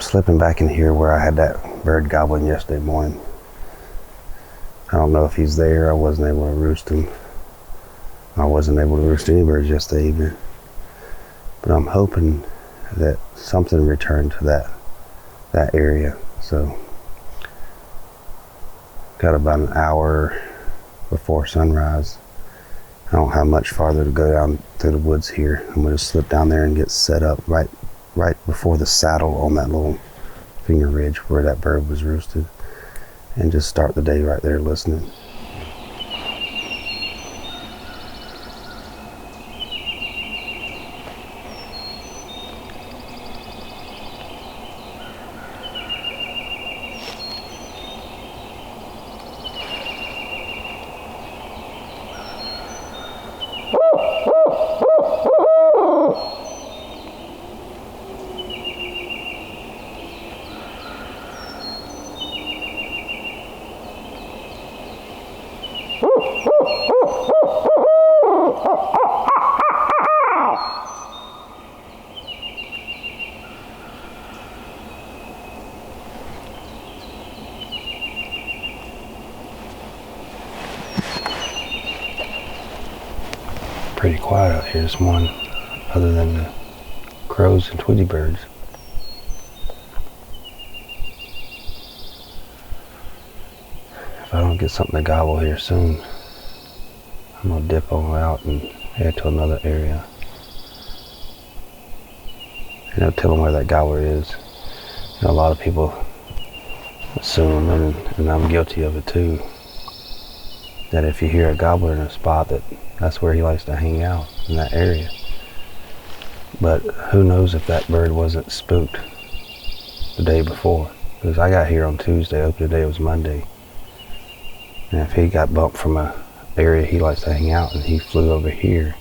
slipping back in here where I had that bird gobbling yesterday morning. I don't know if he's there. I wasn't able to roost him. I wasn't able to roost any birds yesterday evening. But I'm hoping that something returned to that area. So got about an hour before sunrise. I don't have much farther to go down through the woods here. I'm going to slip down there and get set up right before the saddle on that little finger ridge where that bird was roosted, and just start the day right there listening. Pretty quiet out here this morning, other than the crows and Tweety birds. If I don't get something to gobble here soon, I'm gonna dip on out and head to another area. Tell them where that gobbler is. A lot of people assume, and I'm guilty of it too, that if you hear a gobbler in a spot, that's where he likes to hang out, in that area. But who knows if that bird wasn't spooked the day before. Because I got here on Tuesday, opening day was Monday. And if he got bumped from a area he likes to hang out and he flew over here,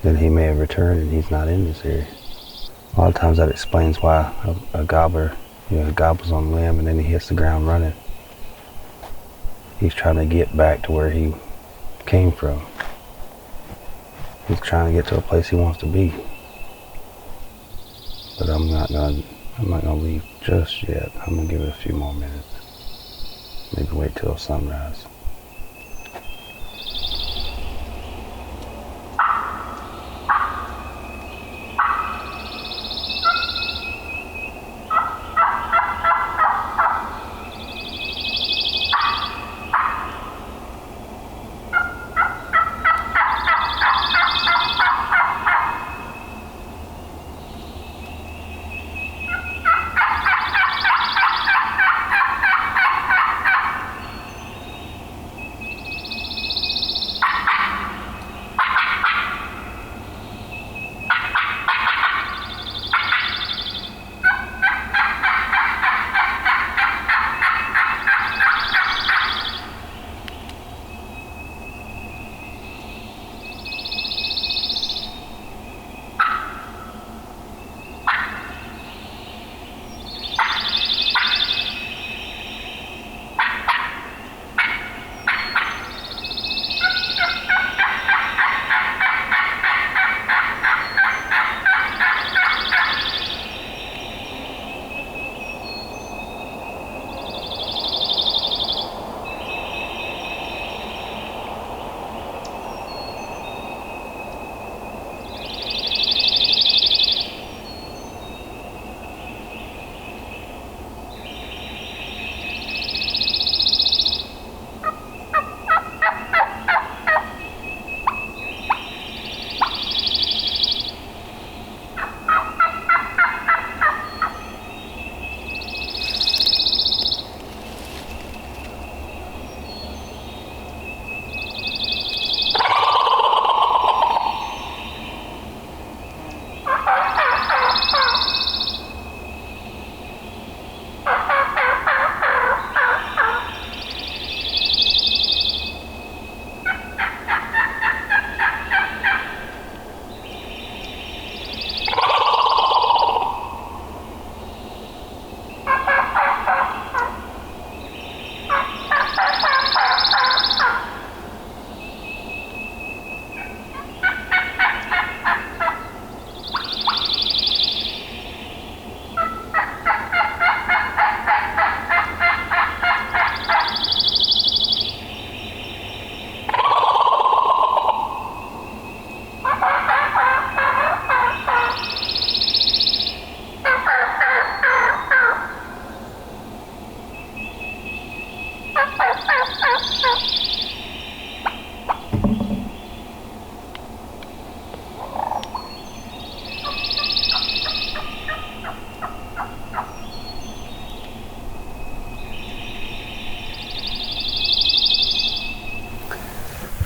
then he may have returned and he's not in this area. A lot of times that explains why a gobbler, gobbles on the limb and then he hits the ground running. He's trying to get back to where he came from. He's trying to get to a place he wants to be. But I'm not gonna leave just yet. I'm gonna give it a few more minutes. Maybe wait till sunrise.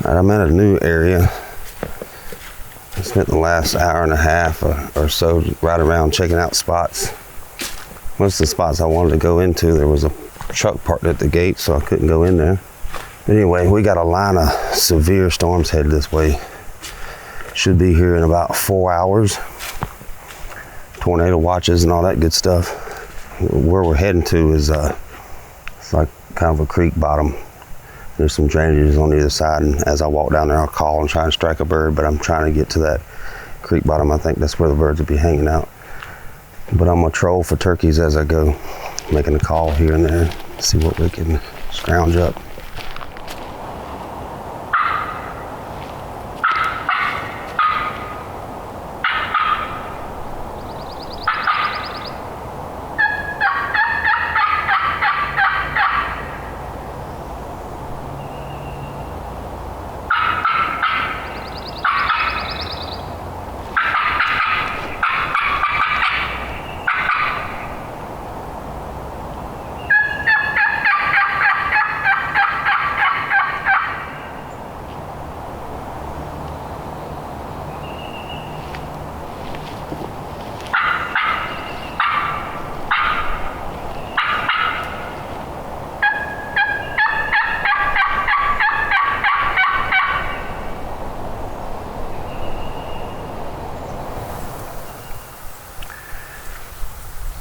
Alright, I'm at a new area. I spent the last hour and a half or so right around checking out spots. Most of the spots I wanted to go into, there was a truck parked at the gate, so I couldn't go in there. But anyway, we got a line of severe storms headed this way. Should be here in about 4 hours. Tornado watches and all that good stuff. Where we're heading to is it's like kind of a creek bottom. There's some drainages on either side, and as I walk down there, I'll call and try and strike a bird, but I'm trying to get to that creek bottom. I think that's where the birds will be hanging out. But I'm gonna troll for turkeys as I go, making a call here and there, see what we can scrounge up.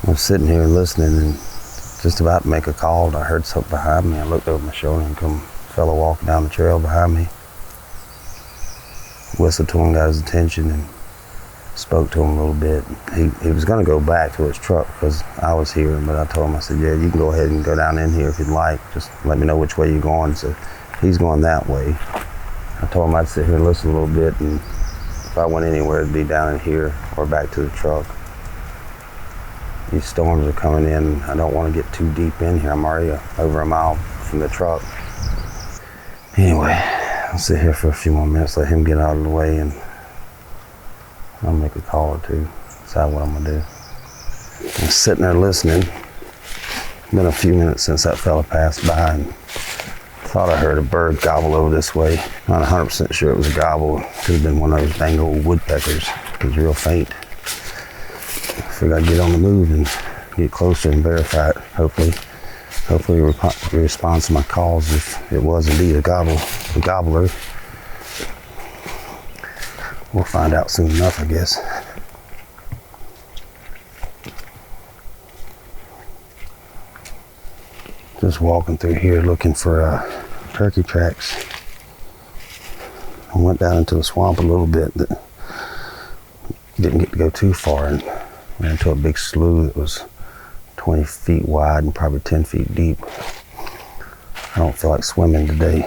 I was sitting here listening and just about to make a call, and I heard something behind me. I looked over my shoulder and come a fellow walking down the trail behind me. Whistled to him, got his attention, and spoke to him a little bit. He was going to go back to his truck because I was here, but I told him, I said, yeah, you can go ahead and go down in here if you'd like. Just let me know which way you're going. So he's going that way. I told him I'd sit here and listen a little bit, and if I went anywhere, it'd be down in here or back to the truck. These storms are coming in. I don't want to get too deep in here. I'm already over a mile from the truck. Anyway, I'll sit here for a few more minutes, let him get out of the way, and I'll make a call or two, decide what I'm gonna do. I'm sitting there listening. Been a few minutes since that fella passed by, and thought I heard a bird gobble over this way. Not 100% sure it was a gobble. Could have been one of those dang old woodpeckers. It was real faint. I figured I'd get on the move and get closer and verify it. Hopefully he responds to my calls if it was indeed a gobbler. We'll find out soon enough, I guess. Just walking through here looking for turkey tracks. I went down into the swamp a little bit, but didn't get to go too far, and ran into a big slough that was 20 feet wide and probably 10 feet deep. I don't feel like swimming today.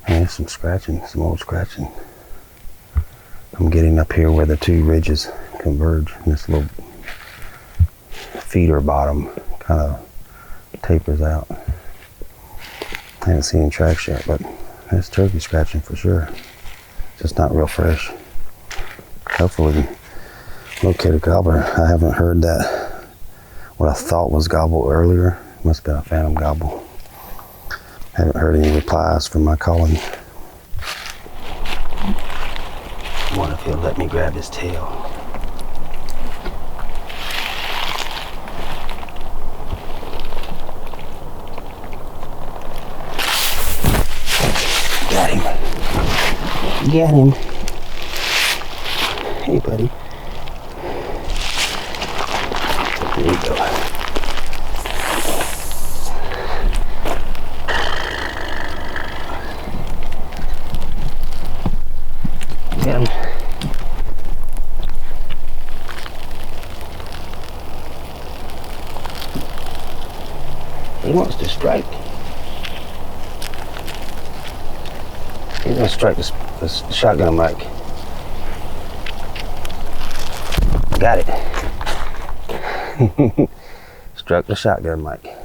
And there's some scratching, some old scratching. I'm getting up here where the two ridges converge, and this little feeder bottom kind of tapers out. I haven't seen any tracks yet, but there's turkey scratching for sure. Just not real fresh. Hopefully we can locate a gobbler. I haven't heard that, what I thought was gobble earlier. Must have been a phantom gobble. Haven't heard any replies from my calling. I wonder if he'll let me grab his tail. Got him. Got him. Hey, buddy. There you go. Get him. He wants to strike. He's gonna strike the shotgun mic. Got it. Struck the shotgun mic.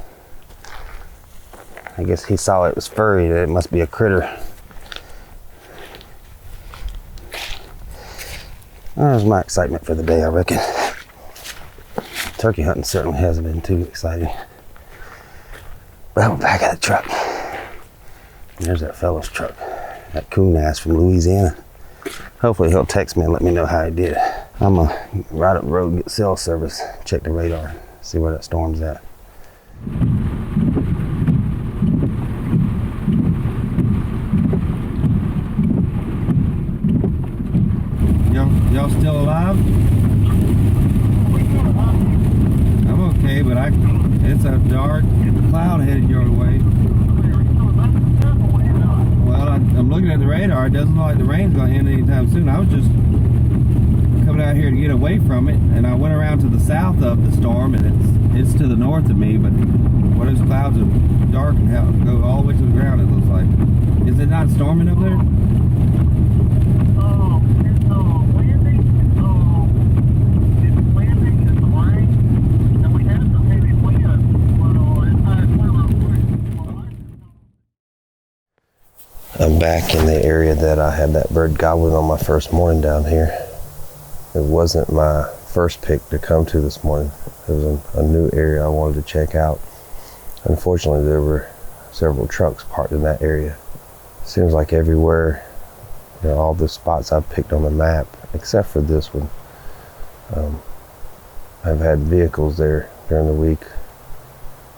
I guess he saw it was furry, that it must be a critter. That was my excitement for the day, I reckon. Turkey hunting certainly hasn't been too exciting. But we're back at the truck. There's that fellow's truck. that coon ass from Louisiana. Hopefully he'll text me and let me know how he did. I'm gonna ride up the road and get cell service, check the radar, see where that storm's at. Y'all still alive? I'm okay, but it's a dark cloud headed your way. Well, I'm looking at the radar. It doesn't look like the rain's going to end anytime soon. I was just coming out here to get away from it, and I went around to the south of the storm, and it's to the north of me, but where those clouds are dark and go all the way to the ground, it looks like. Is it not storming up there? I'm back in the area that I had that bird gobbling on my first morning down here. It wasn't my first pick to come to this morning. It was a new area I wanted to check out. Unfortunately, there were several trucks parked in that area. Seems like everywhere, all the spots I've picked on the map, except for this one, I've had vehicles there during the week,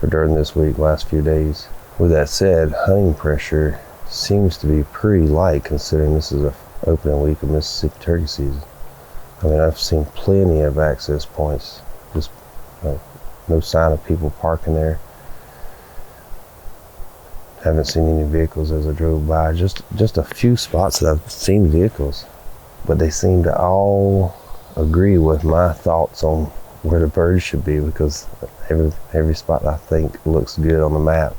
or during this week, last few days. With that said, hunting pressure seems to be pretty light considering this is a opening week of Mississippi turkey season. I mean, I've seen plenty of access points, just no sign of people parking there. Haven't seen any vehicles as I drove by. Just a few spots that I've seen vehicles, but they seem to all agree with my thoughts on where the birds should be, because every spot I think looks good on the map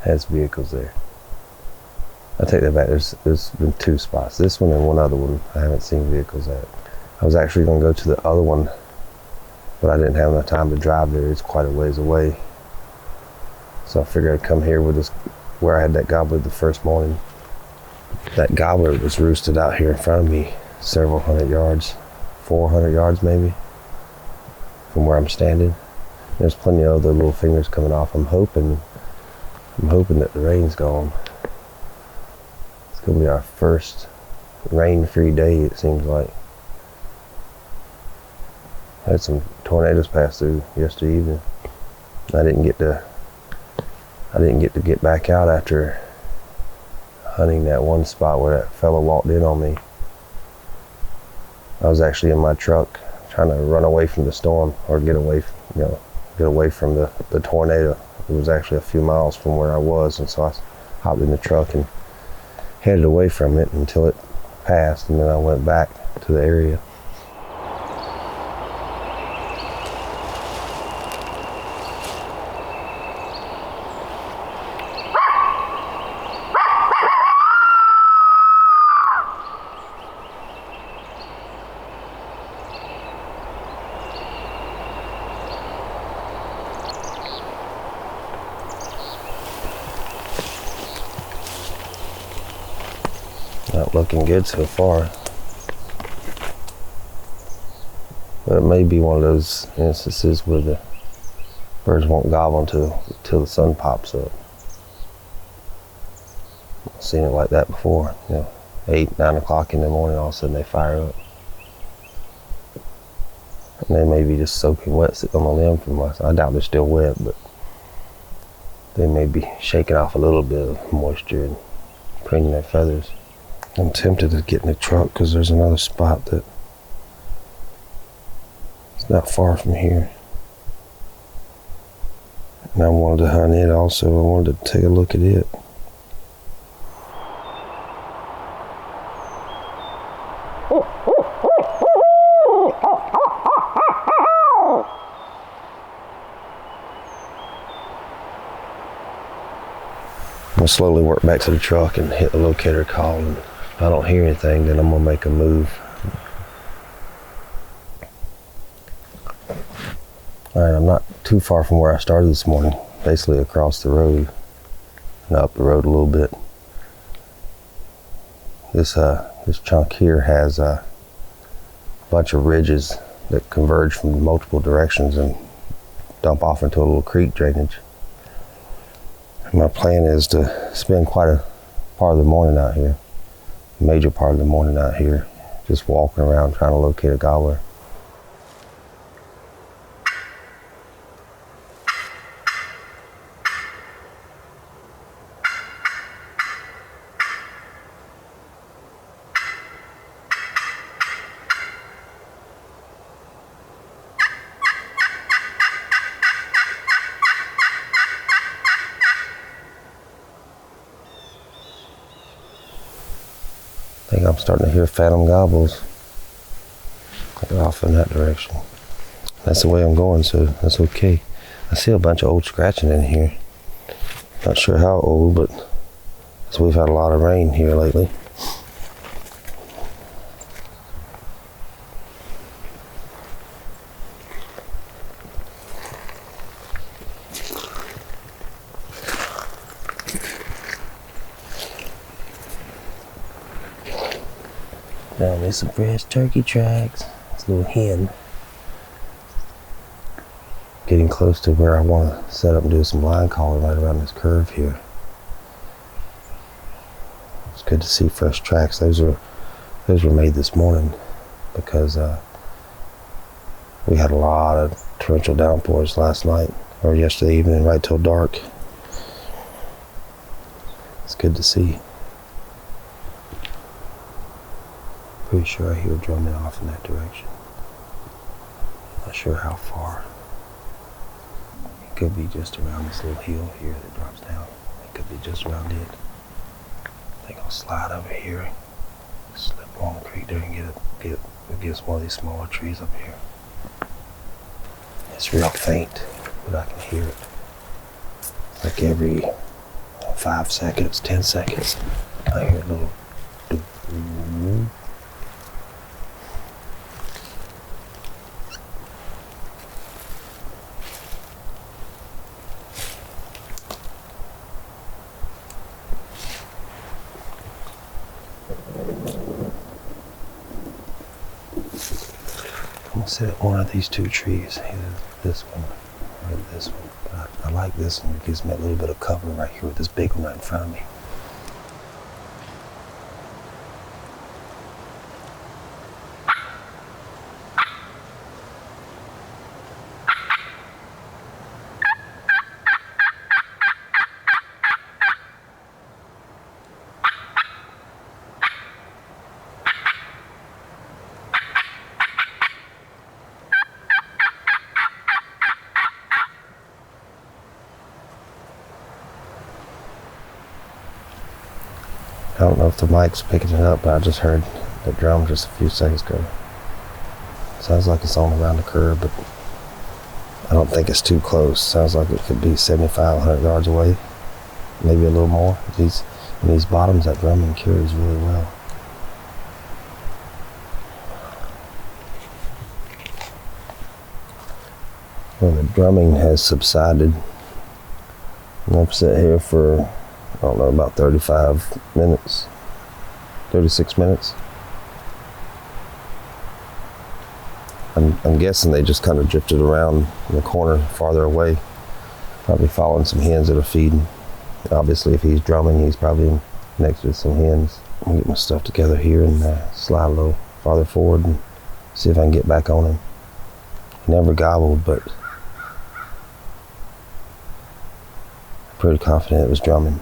has vehicles there. I take that back. There's been two spots. This one and one other one I haven't seen vehicles at. I was actually going to go to the other one, but I didn't have enough time to drive there. It's quite a ways away. So I figured I'd come here with this, where I had that gobbler the first morning. That gobbler was roosted out here in front of me several hundred yards, 400 yards maybe, from where I'm standing. There's plenty of other little fingers coming off. I'm hoping that the rain's gone. It's gonna be our first rain-free day, it seems like. I had some tornadoes pass through yesterday evening. I didn't get to get back out after hunting that one spot where that fellow walked in on me. I was actually in my truck trying to run away from the storm, or get away from the tornado. It was actually a few miles from where I was, and so I hopped in the truck and headed away from it until it passed, and then I went back to the area. Not looking good so far, but it may be one of those instances where the birds won't gobble until the sun pops up. I've seen it like that before. 8, 9 o'clock in the morning, all of a sudden they fire up, and they may be just soaking wet, sitting on the limb from last. I doubt they're still wet, but they may be shaking off a little bit of moisture and preening their feathers. I'm tempted to get in the truck because there's another spot that it's not far from here, and I wanted to hunt it also. I wanted to take a look at it. I'm gonna slowly work back to the truck and hit the locator call, and if I don't hear anything, then I'm gonna make a move. Alright, I'm not too far from where I started this morning, basically across the road and up the road a little bit. This chunk here has a bunch of ridges that converge from multiple directions and dump off into a little creek drainage. My plan is to spend quite part of the morning out here. Major part of the morning out here. Just walking around trying to locate a gobbler. I think I'm starting to hear phantom gobbles. They're off in that direction. That's the way I'm going, so that's okay. I see a bunch of old scratching in here. Not sure how old, but so we've had a lot of rain here lately. Now there's some fresh turkey tracks. This little hen. Getting close to where I want to set up and do some line calling right around this curve here. It's good to see fresh tracks. Those were made this morning because we had a lot of torrential downpours last night or yesterday evening right till dark. It's good to see. Pretty sure I hear drumming off in that direction. Not sure how far. It could be just around this little hill here that drops down. It could be just around it. I think I'll slide over here, slip along the creek there and get against one of these smaller trees up here. It's real faint, but I can hear it. Like every 5 seconds, 10 seconds, I hear a little doo-doo. I'm gonna sit at one of these 2 trees, either this one or this one. But I like this one. It gives me a little bit of cover right here with this big one right in front of me. I don't know if the mic's picking it up, but I just heard the drum just a few seconds ago. Sounds like it's on around the curve, but I don't think it's too close. Sounds like it could be 75, 100 yards away, maybe a little more. In these bottoms, that drumming carries really well. Well, the drumming has subsided. I've sat here for, I don't know, about 35 minutes, 36 minutes. I'm guessing they just kind of drifted around in the corner farther away, probably following some hens that are feeding. Obviously, if he's drumming, he's probably next to some hens. I'm gonna get my stuff together here and slide a little farther forward and see if I can get back on him. He never gobbled, but pretty confident it was drumming.